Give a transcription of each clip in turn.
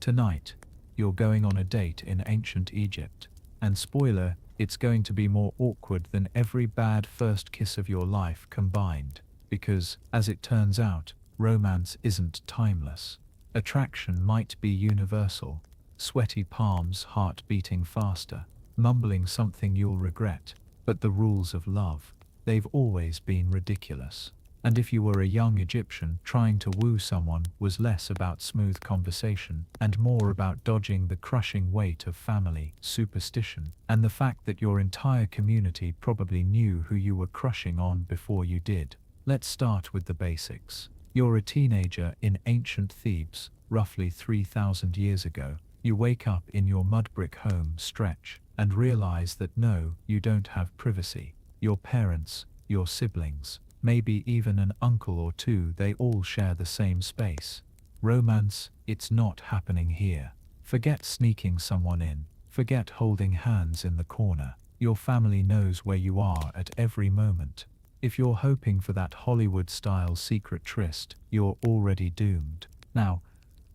Tonight, you're going on a date in ancient Egypt. And spoiler, it's going to be more awkward than every bad first kiss of your life combined. Because, as it turns out, romance isn't timeless. Attraction might be universal. Sweaty palms, heart beating faster, mumbling something you'll regret. But the rules of love, they've always been ridiculous. And if you were a young Egyptian, trying to woo someone was less about smooth conversation and more about dodging the crushing weight of family, superstition, and the fact that your entire community probably knew who you were crushing on before you did. Let's start with the basics. You're a teenager in ancient Thebes, roughly 3,000 years ago. You wake up in your mud brick home, stretch, and realize that no, you don't have privacy. Your parents, your siblings, maybe even an uncle or two, they all share the same space. Romance, it's not happening here. Forget sneaking someone in. Forget holding hands in the corner. Your family knows where you are at every moment. If you're hoping for that Hollywood-style secret tryst, you're already doomed. Now,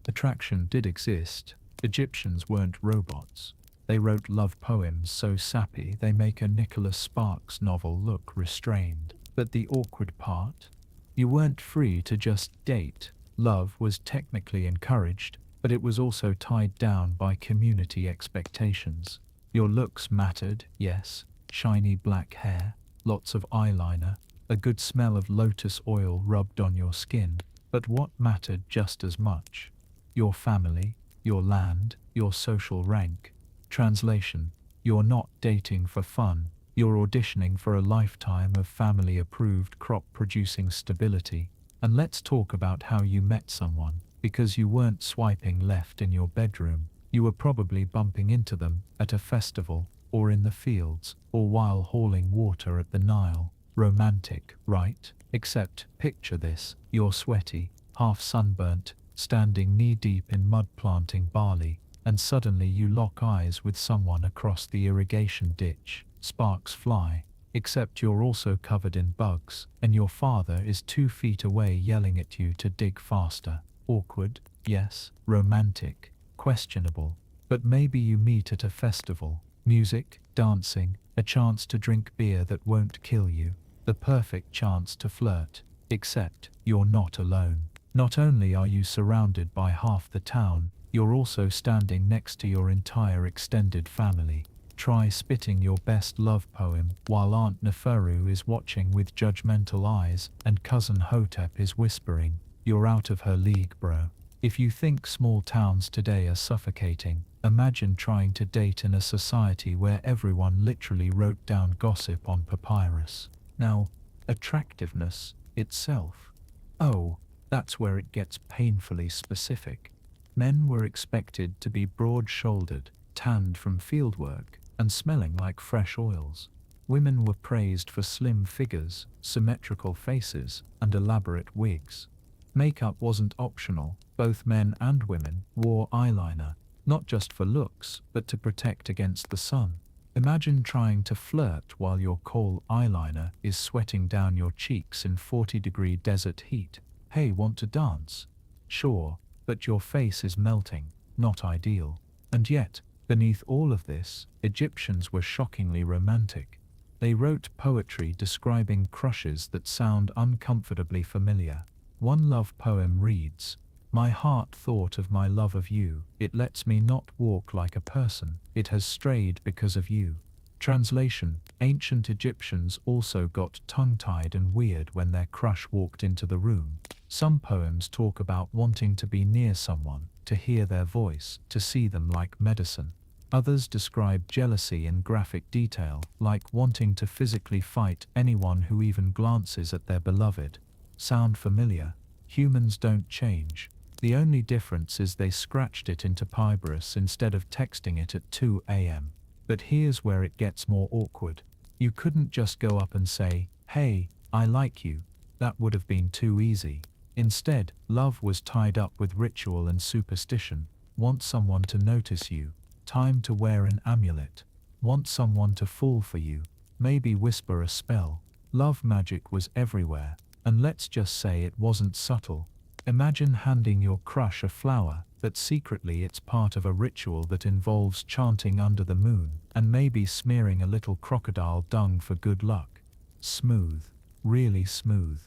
attraction did exist. Egyptians weren't robots. They wrote love poems so sappy they make a Nicholas Sparks novel look restrained. But the awkward part? You weren't free to just date. Love was technically encouraged, but it was also tied down by community expectations. Your looks mattered, yes, shiny black hair, lots of eyeliner, a good smell of lotus oil rubbed on your skin, but what mattered just as much? Your family, your land, your social rank. Translation: you're not dating for fun. You're auditioning for a lifetime of family-approved crop-producing stability. And let's talk about how you met someone, because you weren't swiping left in your bedroom. You were probably bumping into them at a festival, or in the fields, or while hauling water at the Nile. Romantic, right? Except, picture this, you're sweaty, half sunburnt, standing knee-deep in mud planting barley, and suddenly you lock eyes with someone across the irrigation ditch. Sparks fly, except you're also covered in bugs, and your father is 2 feet away yelling at you to dig faster. Awkward, yes. Romantic, questionable. But maybe you meet at a festival. Music, dancing, a chance to drink beer that won't kill you. The perfect chance to flirt. Except, you're not alone. Not only are you surrounded by half the town, you're also standing next to your entire extended family. Try spitting your best love poem while Aunt Neferu is watching with judgmental eyes and Cousin Hotep is whispering, "You're out of her league, bro." If you think small towns today are suffocating, imagine trying to date in a society where everyone literally wrote down gossip on papyrus. Now, attractiveness itself. Oh, that's where it gets painfully specific. Men were expected to be broad-shouldered, tanned from fieldwork, and smelling like fresh oils. Women were praised for slim figures, symmetrical faces, and elaborate wigs. Makeup wasn't optional. Both men and women wore eyeliner, not just for looks, but to protect against the sun. Imagine trying to flirt while your kohl eyeliner is sweating down your cheeks in 40-degree desert heat. Hey, want to dance? Sure, but your face is melting. Not ideal. And yet, beneath all of this, Egyptians were shockingly romantic. They wrote poetry describing crushes that sound uncomfortably familiar. One love poem reads, "My heart thought of my love of you. It lets me not walk like a person. It has strayed because of you." Translation: ancient Egyptians also got tongue-tied and weird when their crush walked into the room. Some poems talk about wanting to be near someone, to hear their voice, to see them like medicine. Others describe jealousy in graphic detail, like wanting to physically fight anyone who even glances at their beloved. Sound familiar? Humans don't change. The only difference is they scratched it into papyrus instead of texting it at 2 a.m. But here's where it gets more awkward. You couldn't just go up and say, "Hey, I like you." That would have been too easy. Instead, love was tied up with ritual and superstition. Want someone to notice you. Time to wear an amulet. Want someone to fall for you. Maybe whisper a spell. Love magic was everywhere. And let's just say it wasn't subtle. Imagine handing your crush a flower, but secretly it's part of a ritual that involves chanting under the moon, and maybe smearing a little crocodile dung for good luck. Smooth. Really smooth.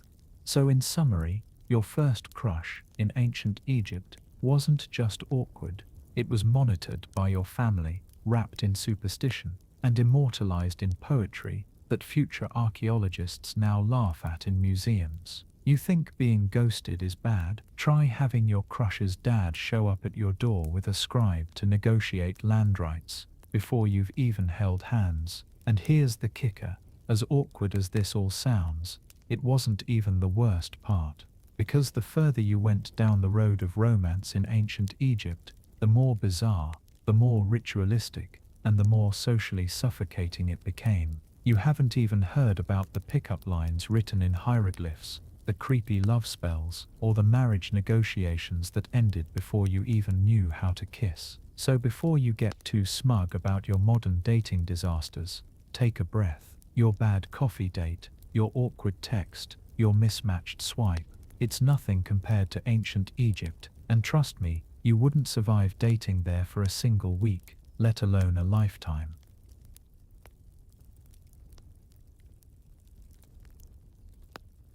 So in summary, your first crush in ancient Egypt wasn't just awkward, it was monitored by your family, wrapped in superstition, and immortalized in poetry that future archaeologists now laugh at in museums. You think being ghosted is bad? Try having your crush's dad show up at your door with a scribe to negotiate land rights before you've even held hands. And here's the kicker. As awkward as this all sounds, it wasn't even the worst part. Because the further you went down the road of romance in ancient Egypt, the more bizarre, the more ritualistic, and the more socially suffocating it became. You haven't even heard about the pickup lines written in hieroglyphs, the creepy love spells, or the marriage negotiations that ended before you even knew how to kiss. So before you get too smug about your modern dating disasters, take a breath. Your bad coffee date, your awkward text, your mismatched swipe, it's nothing compared to ancient Egypt, and trust me, you wouldn't survive dating there for a single week, let alone a lifetime.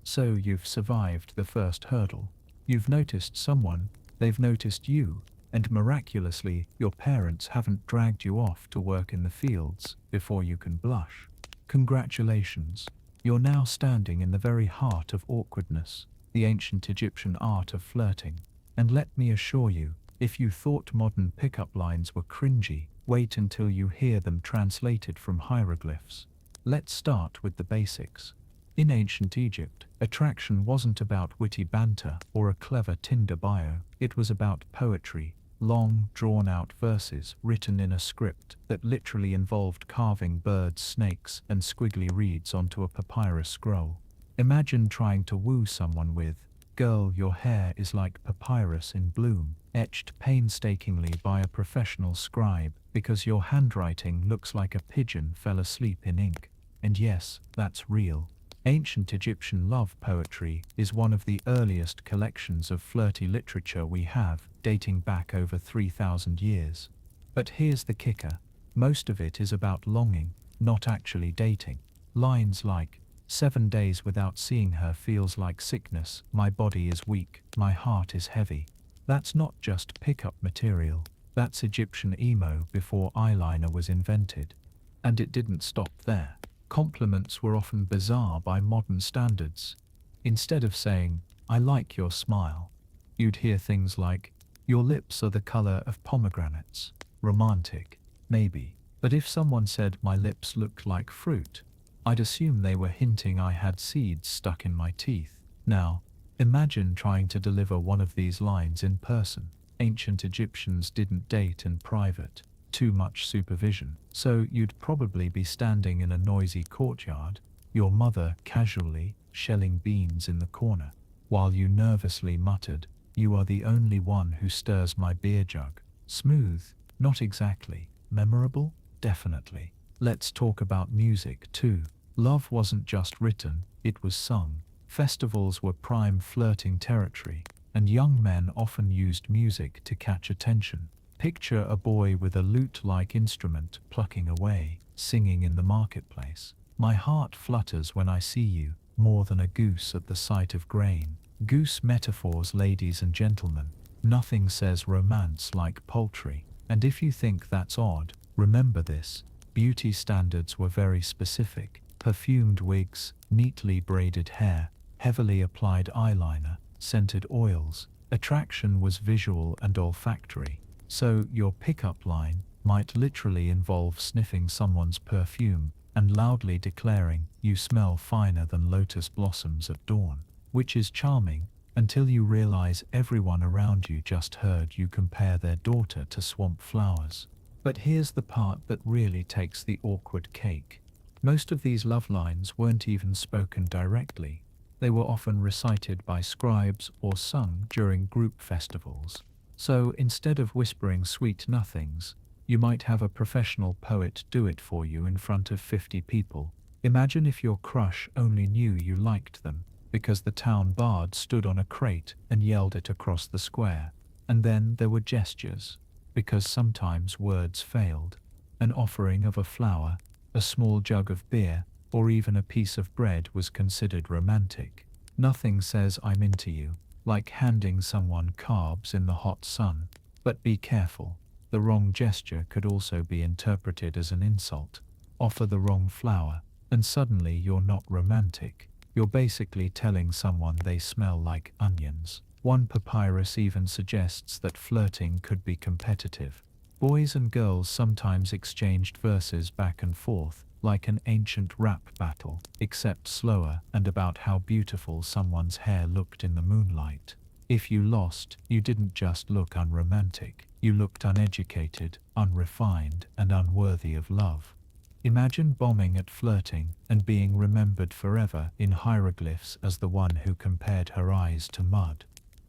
So you've survived the first hurdle. You've noticed someone, they've noticed you, and miraculously, your parents haven't dragged you off to work in the fields before you can blush. Congratulations, you're now standing in the very heart of awkwardness, the ancient Egyptian art of flirting. And let me assure you, if you thought modern pickup lines were cringy, wait until you hear them translated from hieroglyphs. Let's start with the basics. In ancient Egypt, attraction wasn't about witty banter or a clever Tinder bio, it was about poetry, long, drawn-out verses written in a script that literally involved carving birds, snakes, and squiggly reeds onto a papyrus scroll. Imagine trying to woo someone with, "Girl, your hair is like papyrus in bloom," etched painstakingly by a professional scribe because your handwriting looks like a pigeon fell asleep in ink. And yes, that's real. Ancient Egyptian love poetry is one of the earliest collections of flirty literature we have, dating back over 3,000 years. But here's the kicker. Most of it is about longing, not actually dating. Lines like, "7 days without seeing her feels like sickness, my body is weak, my heart is heavy." That's not just pickup material, that's Egyptian emo before eyeliner was invented. And it didn't stop there. Compliments were often bizarre by modern standards. Instead of saying, "I like your smile," you'd hear things like, "Your lips are the color of pomegranates." Romantic, maybe. But if someone said my lips looked like fruit, I'd assume they were hinting I had seeds stuck in my teeth. Now, imagine trying to deliver one of these lines in person. Ancient Egyptians didn't date in private. Too much supervision. So you'd probably be standing in a noisy courtyard, your mother casually shelling beans in the corner, while you nervously muttered, "You are the only one who stirs my beer jug." Smooth? Not exactly. Memorable? Definitely. Let's talk about music too. Love wasn't just written, it was sung. Festivals were prime flirting territory, and young men often used music to catch attention. Picture a boy with a lute-like instrument plucking away, singing in the marketplace. "My heart flutters when I see you, more than a goose at the sight of grain." Goose metaphors, ladies and gentlemen. Nothing says romance like poultry. And if you think that's odd, remember this. Beauty standards were very specific. Perfumed wigs, neatly braided hair, heavily applied eyeliner, scented oils. Attraction was visual and olfactory. So your pickup line might literally involve sniffing someone's perfume and loudly declaring, "You smell finer than lotus blossoms at dawn," which is charming until you realize everyone around you just heard you compare their daughter to swamp flowers. But here's the part that really takes the awkward cake. Most of these love lines weren't even spoken directly. They were often recited by scribes or sung during group festivals. So instead of whispering sweet nothings, you might have a professional poet do it for you in front of 50 people. Imagine if your crush only knew you liked them because the town bard stood on a crate and yelled it across the square. And then there were gestures, because sometimes words failed. An offering of a flower, a small jug of beer, or even a piece of bread was considered romantic. Nothing says I'm into you like handing someone carbs in the hot sun. But be careful. The wrong gesture could also be interpreted as an insult. Offer the wrong flower, and suddenly you're not romantic. You're basically telling someone they smell like onions. One papyrus even suggests that flirting could be competitive. Boys and girls sometimes exchanged verses back and forth, like an ancient rap battle, except slower and about how beautiful someone's hair looked in the moonlight. If you lost, you didn't just look unromantic, you looked uneducated, unrefined, and unworthy of love. Imagine bombing at flirting and being remembered forever in hieroglyphs as the one who compared her eyes to mud.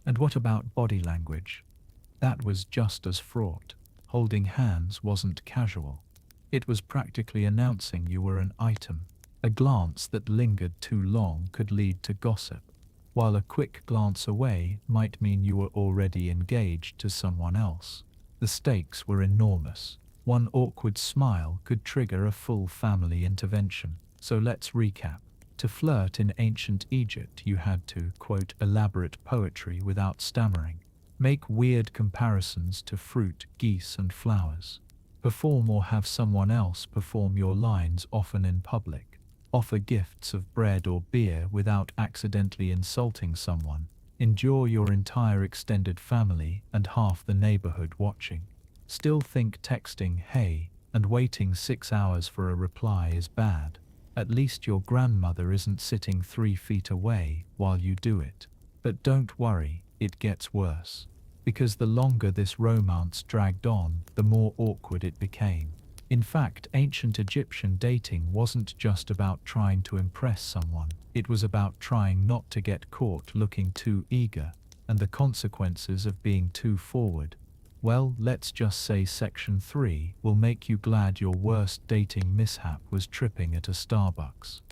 And what about body language? That was just as fraught. Holding hands wasn't casual. It was practically announcing you were an item. A glance that lingered too long could lead to gossip, while a quick glance away might mean you were already engaged to someone else. The stakes were enormous. One awkward smile could trigger a full family intervention. So let's recap. To flirt in ancient Egypt, you had to, quote, elaborate poetry without stammering. Make weird comparisons to fruit, geese, and flowers. Perform or have someone else perform your lines, often in public. Offer gifts of bread or beer without accidentally insulting someone. Endure your entire extended family and half the neighborhood watching. Still think texting "hey" and waiting 6 hours for a reply is bad. At least your grandmother isn't sitting 3 feet away while you do it. But don't worry, it gets worse. Because the longer this romance dragged on, the more awkward it became. In fact, ancient Egyptian dating wasn't just about trying to impress someone. It was about trying not to get caught looking too eager, and the consequences of being too forward. Well, let's just say Section 3 will make you glad your worst dating mishap was tripping at a Starbucks.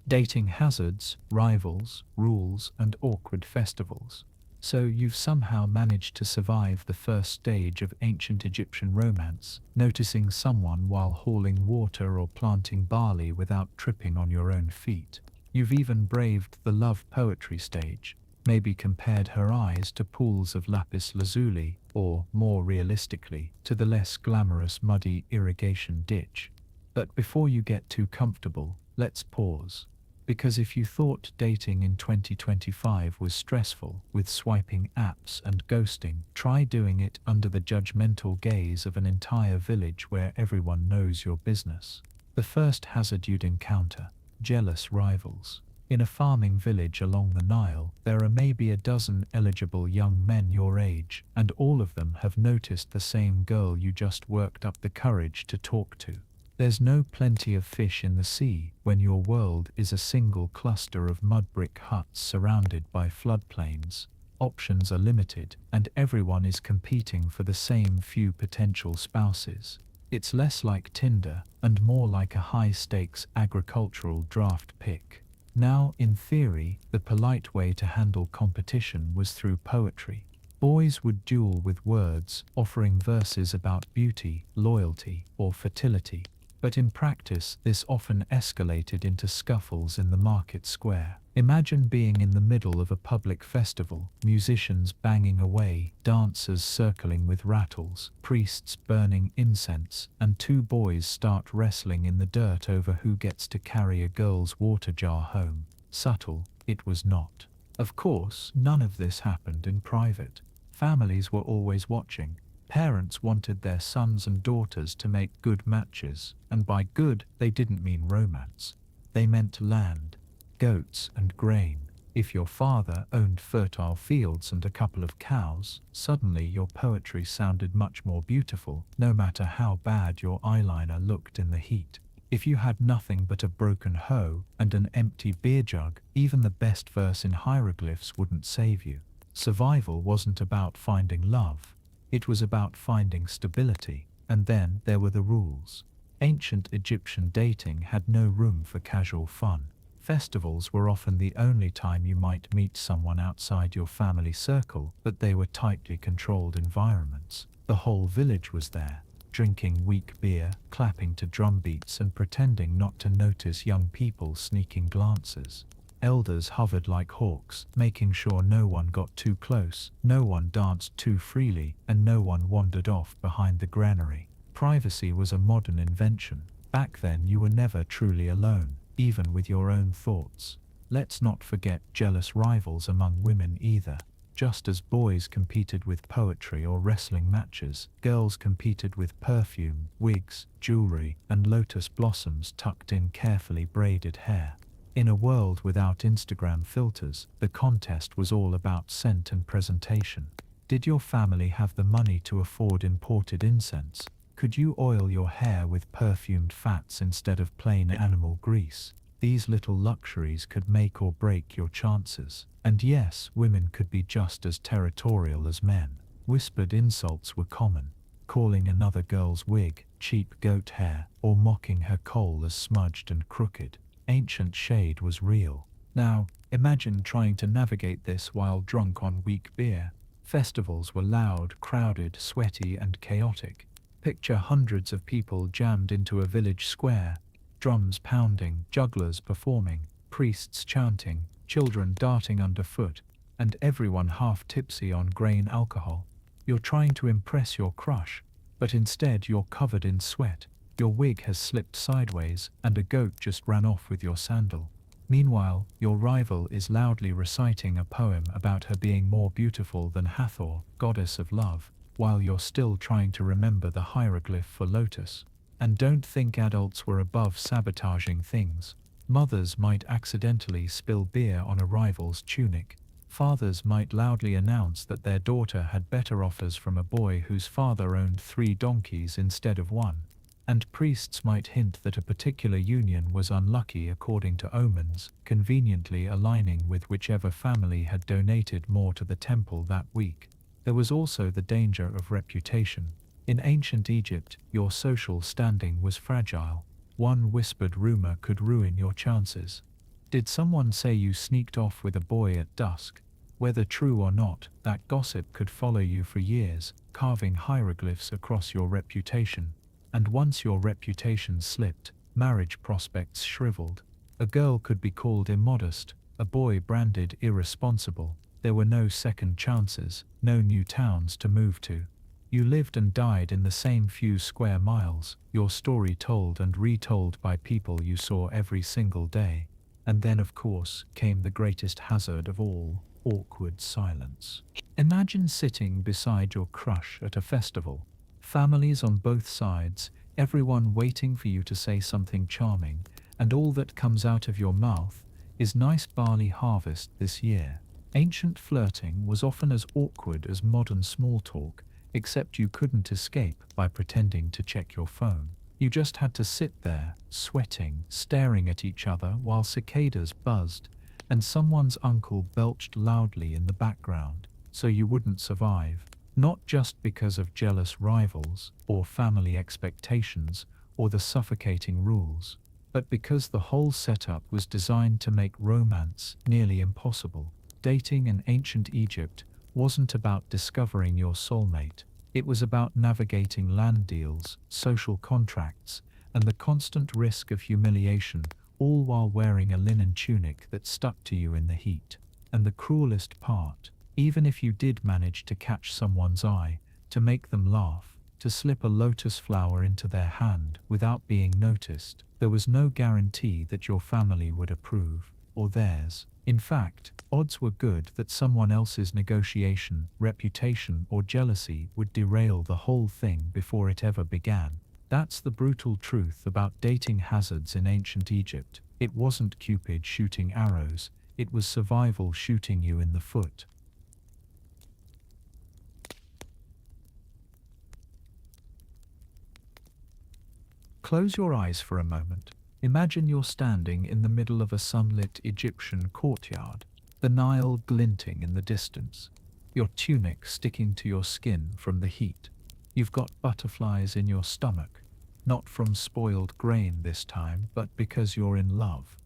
Dating hazards, rivals, rules, and awkward festivals. So you've somehow managed to survive the first stage of ancient Egyptian romance, noticing someone while hauling water or planting barley without tripping on your own feet. You've even braved the love poetry stage, maybe compared her eyes to pools of lapis lazuli, or, more realistically, to the less glamorous muddy irrigation ditch. But before you get too comfortable, let's pause. Because if you thought dating in 2025 was stressful, with swiping apps and ghosting, try doing it under the judgmental gaze of an entire village where everyone knows your business. The first hazard you'd encounter: jealous rivals. In a farming village along the Nile, there are maybe a dozen eligible young men your age, and all of them have noticed the same girl you just worked up the courage to talk to. There's no plenty of fish in the sea when your world is a single cluster of mud brick huts surrounded by floodplains. Options are limited, and everyone is competing for the same few potential spouses. It's less like Tinder, and more like a high-stakes agricultural draft pick. Now, in theory, the polite way to handle competition was through poetry. Boys would duel with words, offering verses about beauty, loyalty, or fertility. But in practice, this often escalated into scuffles in the market square. Imagine being in the middle of a public festival, musicians banging away, dancers circling with rattles, priests burning incense, and 2 boys start wrestling in the dirt over who gets to carry a girl's water jar home. Subtle, it was not. Of course, none of this happened in private. Families were always watching. Parents wanted their sons and daughters to make good matches, and by good, they didn't mean romance. They meant land, goats, and grain. If your father owned fertile fields and a couple of cows, suddenly your poetry sounded much more beautiful, no matter how bad your eyeliner looked in the heat. If you had nothing but a broken hoe and an empty beer jug, even the best verse in hieroglyphs wouldn't save you. Survival wasn't about finding love. It was about finding stability. And then there were the rules. Ancient Egyptian dating had no room for casual fun. Festivals were often the only time you might meet someone outside your family circle, but they were tightly controlled environments. The whole village was there, drinking weak beer, clapping to drum beats and pretending not to notice young people sneaking glances. Elders hovered like hawks, making sure no one got too close, no one danced too freely, and no one wandered off behind the granary. Privacy was a modern invention. Back then you were never truly alone, even with your own thoughts. Let's not forget jealous rivals among women either. Just as boys competed with poetry or wrestling matches, girls competed with perfume, wigs, jewelry, and lotus blossoms tucked in carefully braided hair. In a world without Instagram filters, the contest was all about scent and presentation. Did your family have the money to afford imported incense? Could you oil your hair with perfumed fats instead of plain animal grease? These little luxuries could make or break your chances. And yes, women could be just as territorial as men. Whispered insults were common, calling another girl's wig cheap goat hair, or mocking her coal as smudged and crooked. Ancient shade was real. Now, imagine trying to navigate this while drunk on weak beer. Festivals were loud, crowded, sweaty, and chaotic. Picture hundreds of people jammed into a village square, drums pounding, jugglers performing, priests chanting, children darting underfoot, and everyone half tipsy on grain alcohol. You're trying to impress your crush, but instead you're covered in sweat. Your wig has slipped sideways, and a goat just ran off with your sandal. Meanwhile, your rival is loudly reciting a poem about her being more beautiful than Hathor, goddess of love, while you're still trying to remember the hieroglyph for lotus. And don't think adults were above sabotaging things. Mothers might accidentally spill beer on a rival's tunic. Fathers might loudly announce that their daughter had better offers from a boy whose father owned 3 donkeys instead of 1. And priests might hint that a particular union was unlucky according to omens, conveniently aligning with whichever family had donated more to the temple that week. There was also the danger of reputation. In ancient Egypt, your social standing was fragile. One whispered rumor could ruin your chances. Did someone say you sneaked off with a boy at dusk? Whether true or not, that gossip could follow you for years, carving hieroglyphs across your reputation. And once your reputation slipped, marriage prospects shriveled. A girl could be called immodest, a boy branded irresponsible. There were no second chances, no new towns to move to. You lived and died in the same few square miles, your story told and retold by people you saw every single day. And then, of course, came the greatest hazard of all, awkward silence. Imagine sitting beside your crush at a festival. Families on both sides, everyone waiting for you to say something charming, and all that comes out of your mouth is nice barley harvest this year. Ancient flirting was often as awkward as modern small talk, except you couldn't escape by pretending to check your phone. You just had to sit there, sweating, staring at each other while cicadas buzzed, and someone's uncle belched loudly in the background, so you wouldn't survive. Not just because of jealous rivals, or family expectations, or the suffocating rules, but because the whole setup was designed to make romance nearly impossible. Dating in ancient Egypt wasn't about discovering your soulmate. It was about navigating land deals, social contracts, and the constant risk of humiliation, all while wearing a linen tunic that stuck to you in the heat. And the cruelest part, even if you did manage to catch someone's eye, to make them laugh, to slip a lotus flower into their hand without being noticed, there was no guarantee that your family would approve, or theirs. In fact, odds were good that someone else's negotiation, reputation, or jealousy would derail the whole thing before it ever began. That's the brutal truth about dating hazards in ancient Egypt. It wasn't Cupid shooting arrows, it was survival shooting you in the foot. Close your eyes for a moment. Imagine you're standing in the middle of a sunlit Egyptian courtyard, the Nile glinting in the distance, your tunic sticking to your skin from the heat. You've got butterflies in your stomach, not from spoiled grain this time, but because you're in love.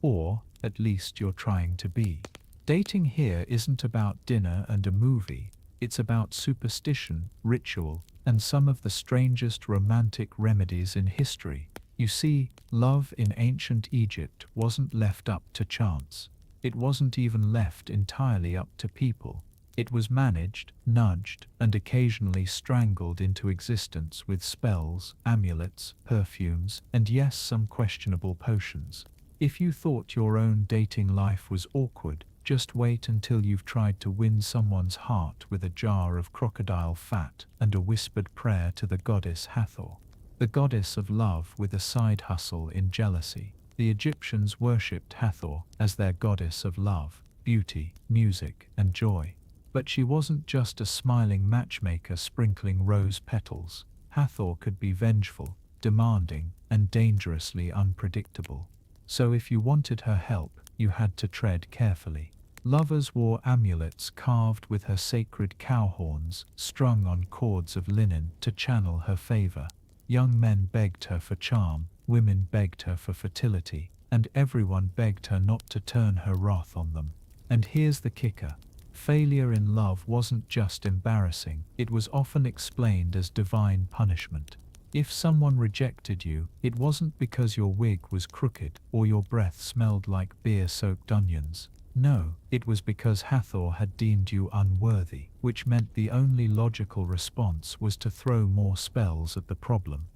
Or at least you're trying to be. Dating here isn't about dinner and a movie, it's about superstition, ritual, and some of the strangest romantic remedies in history. You see, love in ancient Egypt wasn't left up to chance. It wasn't even left entirely up to people. It was managed, nudged, and occasionally strangled into existence with spells, amulets, perfumes, and yes, some questionable potions. If you thought your own dating life was awkward, just wait until you've tried to win someone's heart with a jar of crocodile fat and a whispered prayer to the goddess Hathor, the goddess of love with a side hustle in jealousy. The Egyptians worshipped Hathor as their goddess of love, beauty, music, and joy. But she wasn't just a smiling matchmaker sprinkling rose petals. Hathor could be vengeful, demanding, and dangerously unpredictable. So if you wanted her help, you had to tread carefully. Lovers wore amulets carved with her sacred cow horns, strung on cords of linen to channel her favor. Young men begged her for charm, women begged her for fertility, and everyone begged her not to turn her wrath on them. And here's the kicker. Failure in love wasn't just embarrassing, it was often explained as divine punishment. If someone rejected you, it wasn't because your wig was crooked or your breath smelled like beer-soaked onions. No, it was because Hathor had deemed you unworthy, which meant the only logical response was to throw more spells at the problem.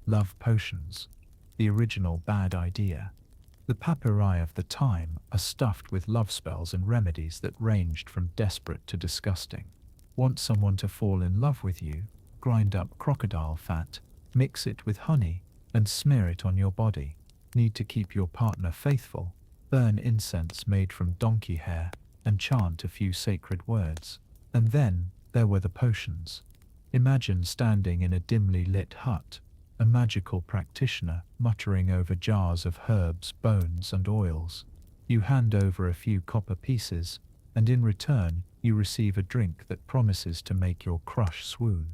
Love potions. The original bad idea. The papyri of the time are stuffed with love spells and remedies that ranged from desperate to disgusting. Want someone to fall in love with you? Grind up crocodile fat, mix it with honey, and smear it on your body. Need to keep your partner faithful? Burn incense made from donkey hair, and chant a few sacred words. And then, there were the potions. Imagine standing in a dimly lit hut, a magical practitioner muttering over jars of herbs, bones, and oils. You hand over a few copper pieces, and in return, you receive a drink that promises to make your crush swoon.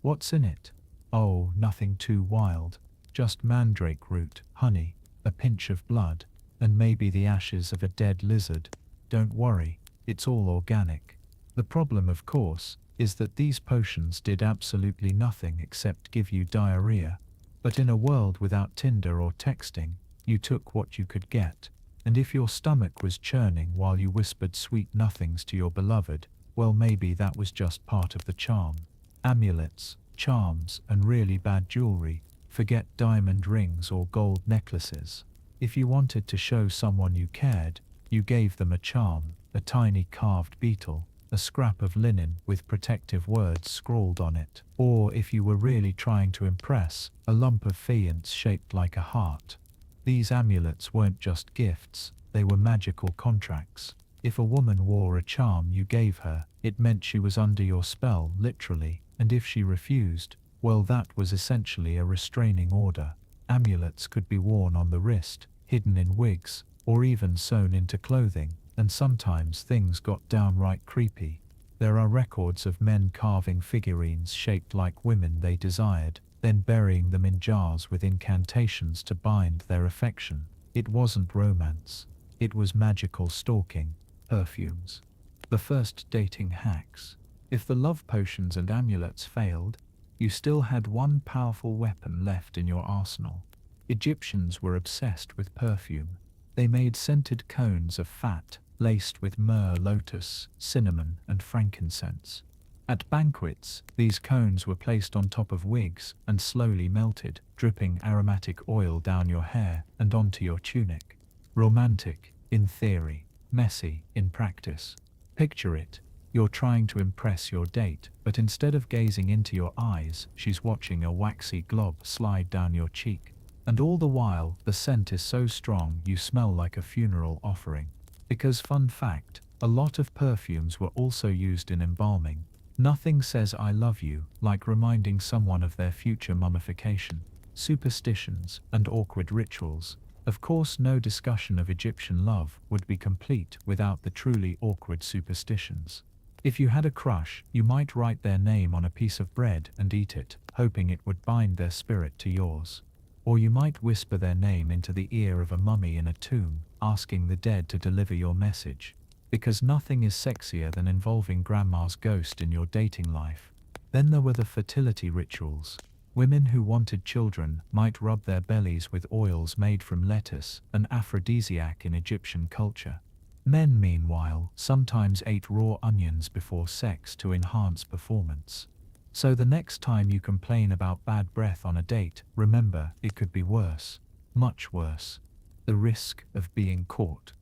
What's in it? Oh, nothing too wild. Just mandrake root, honey, a pinch of blood, and maybe the ashes of a dead lizard. Don't worry, it's all organic. The problem, of course, is that these potions did absolutely nothing except give you diarrhea. But in a world without Tinder or texting, you took what you could get. And if your stomach was churning while you whispered sweet nothings to your beloved, well, maybe that was just part of the charm. Amulets, charms, and really bad jewelry. Forget diamond rings or gold necklaces. If you wanted to show someone you cared, you gave them a charm, a tiny carved beetle, a scrap of linen with protective words scrawled on it. Or if you were really trying to impress, a lump of faience shaped like a heart. These amulets weren't just gifts, they were magical contracts. If a woman wore a charm you gave her, it meant she was under your spell, literally, and if she refused, well, that was essentially a restraining order. Amulets could be worn on the wrist, hidden in wigs, or even sewn into clothing, and sometimes things got downright creepy. There are records of men carving figurines shaped like women they desired, then burying them in jars with incantations to bind their affection. It wasn't romance. It was magical stalking. Perfumes. The first dating hacks. If the love potions and amulets failed, you still had one powerful weapon left in your arsenal. Egyptians were obsessed with perfume. They made scented cones of fat, laced with myrrh, lotus, cinnamon, and frankincense. At banquets, these cones were placed on top of wigs and slowly melted, dripping aromatic oil down your hair and onto your tunic. Romantic, in theory, messy, in practice. Picture it. You're trying to impress your date, but instead of gazing into your eyes, she's watching a waxy glob slide down your cheek. And all the while, the scent is so strong you smell like a funeral offering. Because fun fact, a lot of perfumes were also used in embalming. Nothing says I love you like reminding someone of their future mummification. Superstitions and awkward rituals. Of course, no discussion of Egyptian love would be complete without the truly awkward superstitions. If you had a crush, you might write their name on a piece of bread and eat it, hoping it would bind their spirit to yours. Or you might whisper their name into the ear of a mummy in a tomb, asking the dead to deliver your message. Because nothing is sexier than involving grandma's ghost in your dating life. Then there were the fertility rituals. Women who wanted children might rub their bellies with oils made from lettuce, an aphrodisiac in Egyptian culture. Men, meanwhile, sometimes ate raw onions before sex to enhance performance. So the next time you complain about bad breath on a date, remember, it could be worse. Much worse. The risk of being caught.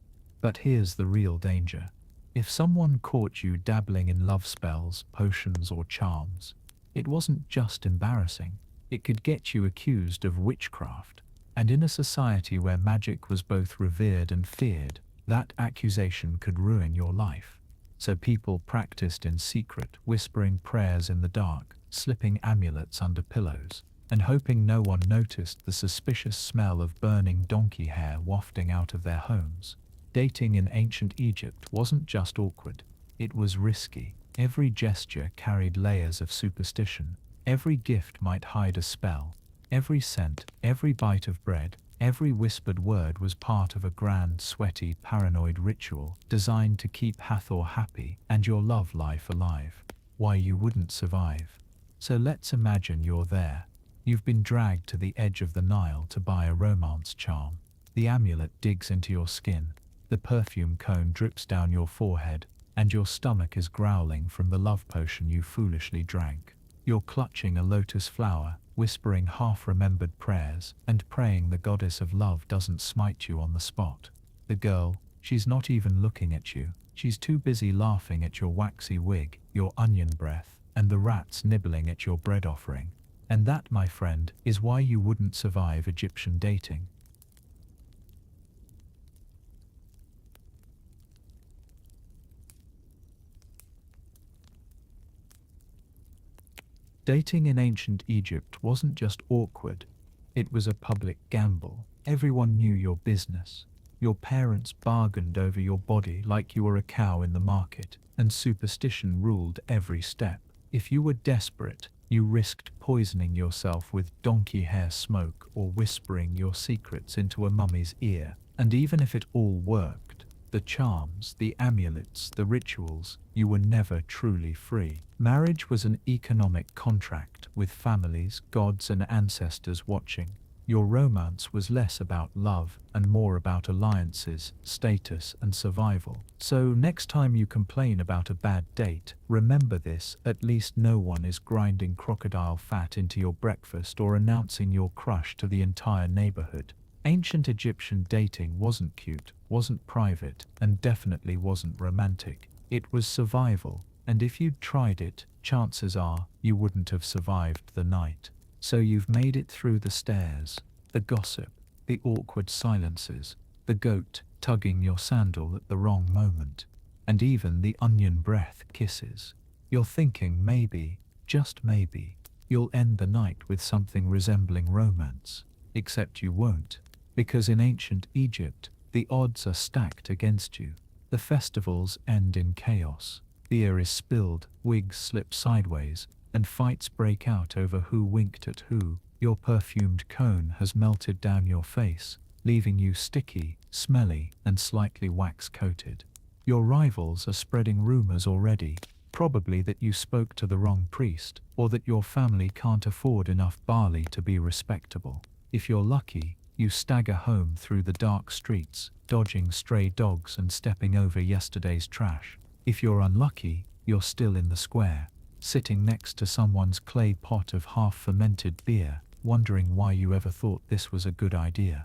But here's the real danger. If someone caught you dabbling in love spells, potions, or charms, it wasn't just embarrassing. It could get you accused of witchcraft. And in a society where magic was both revered and feared, that accusation could ruin your life. So people practiced in secret, whispering prayers in the dark, slipping amulets under pillows, and hoping no one noticed the suspicious smell of burning donkey hair wafting out of their homes. Dating in ancient Egypt wasn't just awkward, it was risky. Every gesture carried layers of superstition. Every gift might hide a spell. Every scent, every bite of bread, every whispered word was part of a grand, sweaty, paranoid ritual designed to keep Hathor happy and your love life alive. Why you wouldn't survive. So let's imagine you're there. You've been dragged to the edge of the Nile to buy a romance charm. The amulet digs into your skin. The perfume cone drips down your forehead, and your stomach is growling from the love potion you foolishly drank. You're clutching a lotus flower, whispering half-remembered prayers, and praying the goddess of love doesn't smite you on the spot. The girl, she's not even looking at you. She's too busy laughing at your waxy wig, your onion breath, and the rats nibbling at your bread offering. And that, my friend, is why you wouldn't survive Egyptian dating. Dating in ancient Egypt wasn't just awkward, it was a public gamble. Everyone knew your business. Your parents bargained over your body like you were a cow in the market, and superstition ruled every step. If you were desperate, you risked poisoning yourself with donkey hair smoke or whispering your secrets into a mummy's ear. And even if it all worked, the charms, the amulets, the rituals, you were never truly free. Marriage was an economic contract with families, gods, and ancestors watching. Your romance was less about love and more about alliances, status, and survival. So next time you complain about a bad date, remember this: at least no one is grinding crocodile fat into your breakfast or announcing your crush to the entire neighborhood. Ancient Egyptian dating wasn't cute, wasn't private, and definitely wasn't romantic. It was survival, and if you'd tried it, chances are you wouldn't have survived the night. So you've made it through the stares, the gossip, the awkward silences, the goat tugging your sandal at the wrong moment, and even the onion breath kisses. You're thinking maybe, just maybe, you'll end the night with something resembling romance. Except you won't. Because in ancient Egypt, the odds are stacked against you. The festivals end in chaos. Beer is spilled, wigs slip sideways, and fights break out over who winked at who. Your perfumed cone has melted down your face, leaving you sticky, smelly, and slightly wax-coated. Your rivals are spreading rumors already, probably that you spoke to the wrong priest, or that your family can't afford enough barley to be respectable. If you're lucky, you stagger home through the dark streets, dodging stray dogs and stepping over yesterday's trash. If you're unlucky, you're still in the square, sitting next to someone's clay pot of half-fermented beer, wondering why you ever thought this was a good idea.